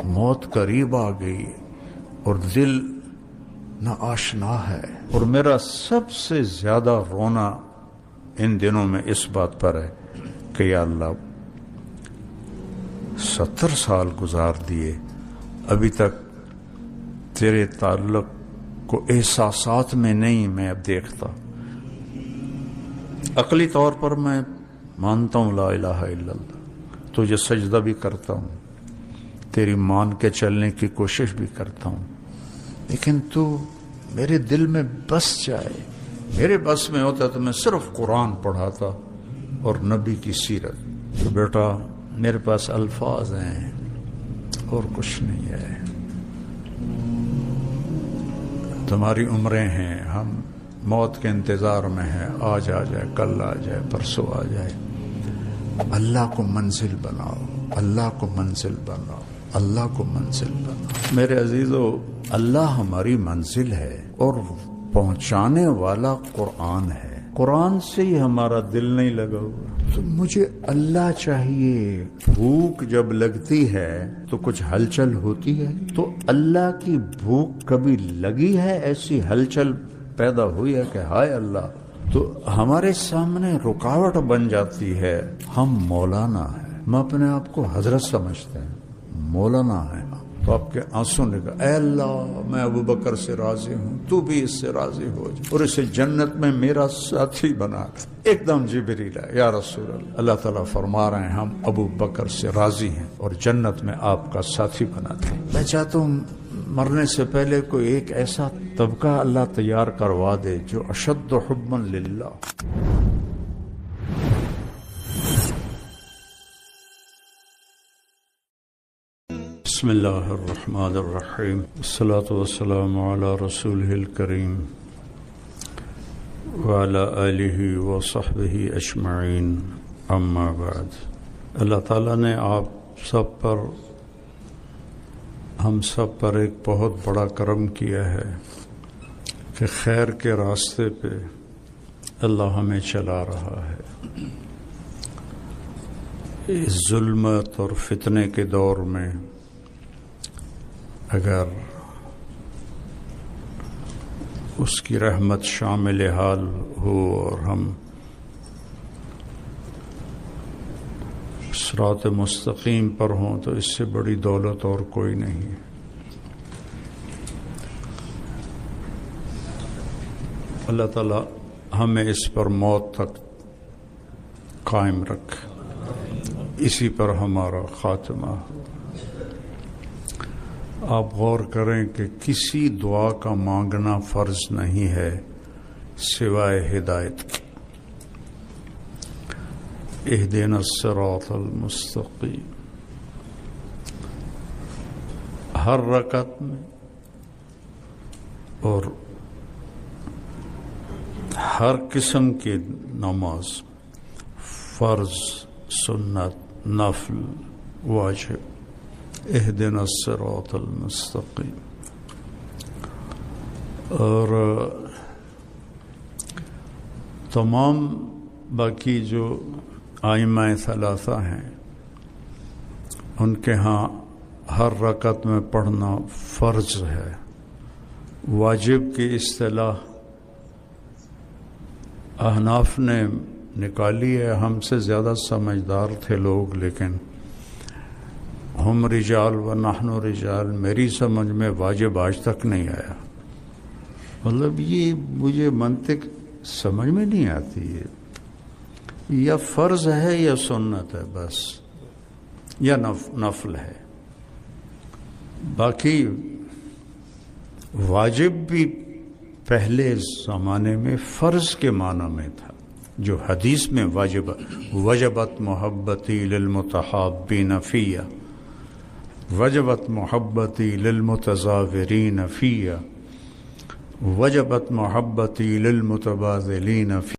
موت قریب آ گئی اور دل نہ آشنا ہے. اور میرا سب سے زیادہ رونا ان دنوں میں اس بات پر ہے کہ یا اللہ 70 سال گزار دیے، ابھی تک تیرے تعلق کو احساسات میں نہیں میں اب دیکھتا. عقلی طور پر میں مانتا ہوں لا الہ الا اللہ، تجھے سجدہ بھی کرتا ہوں، تیری مان کے چلنے کی کوشش بھی کرتا ہوں، لیکن تو میرے دل میں بس جائے. میرے بس میں ہوتا تو میں صرف قرآن پڑھاتا اور نبی کی سیرت. تو بیٹا میرے پاس الفاظ ہیں اور کچھ نہیں ہے. تمہاری عمریں ہیں، ہم موت کے انتظار میں ہیں، آج آ جائے، کل آ جائے، پرسوں آ جائے. اللہ کو منزل بناؤ، اللہ کو منزل بناؤ، اللہ کو منزل بناؤ. میرے عزیزو، اللہ ہماری منزل ہے اور پہنچانے والا قرآن ہے. قرآن سے ہی ہمارا دل نہیں لگا ہوا. تو مجھے اللہ چاہیے. بھوک جب لگتی ہے تو کچھ ہلچل ہوتی ہے. تو اللہ کی بھوک کبھی لگی ہے؟ ایسی ہلچل پیدا ہوئی ہے کہ ہائے اللہ. تو ہمارے سامنے رکاوٹ بن جاتی ہے. ہم مولانا ہیں، ہم اپنے آپ کو حضرت سمجھتے ہیں، مولانا ہیں. تو آپ کے آنسو نکل، اے اللہ میں ابو بکر سے راضی ہوں، تو بھی اس سے راضی ہو جا اور اسے جنت میں میرا ساتھی بنا. ایک دم جبریل ہے، یا رسول اللہ. اللہ تعالیٰ فرما رہے ہیں ہم ابو بکر سے راضی ہیں اور جنت میں آپ کا ساتھی بناتے ہیں. میں چاہتا ہوں مرنے سے پہلے کوئی ایک ایسا طبقہ اللہ تیار کروا دے جو اشد حبا للہ. بسم اللہ الرحمن الرحیم، والصلاة والسلام علی رسولہ الکریم وعلی آلہ وصحبہ اجمعین، اما بعد. اللہ تعالیٰ نے آپ سب پر، ہم سب پر ایک بہت بڑا کرم کیا ہے کہ خیر کے راستے پہ اللہ ہمیں چلا رہا ہے. اس ظلمت اور فتنے کے دور میں اگر اس کی رحمت شامل حال ہو اور ہم صراط مستقیم پر ہوں تو اس سے بڑی دولت اور کوئی نہیں. اللہ تعالی ہمیں اس پر موت تک قائم رکھ، اسی پر ہمارا خاتمہ. آپ غور کریں کہ کسی دعا کا مانگنا فرض نہیں ہے سوائے ہدایت کے. اہدنا الصراط المستقیم. ہر رکعت میں اور ہر قسم کی نماز، فرض، سنت، نفل، واجب، اہدنا الصراط المستقیم. اور تمام باقی جو ائمہ ثلاثہ ہیں ان کے ہاں ہر رکعت میں پڑھنا فرض ہے. واجب کی اصطلاح احناف نے نکالی ہے. ہم سے زیادہ سمجھدار تھے لوگ، لیکن ہم رجال و نحن رجال، میری سمجھ میں واجب آج تک نہیں آیا. مطلب یہ مجھے منطق سمجھ میں نہیں آتی ہے. یا فرض ہے یا سنت ہے بس، یا نفل ہے. باقی واجب بھی پہلے زمانے میں فرض کے معنی میں تھا، جو حدیث میں وجبت محبتی للمتحابین فیہ، وجبت محبتی للمتزاورین فیہ، وجبت محبتی للمتبادلین فیہ.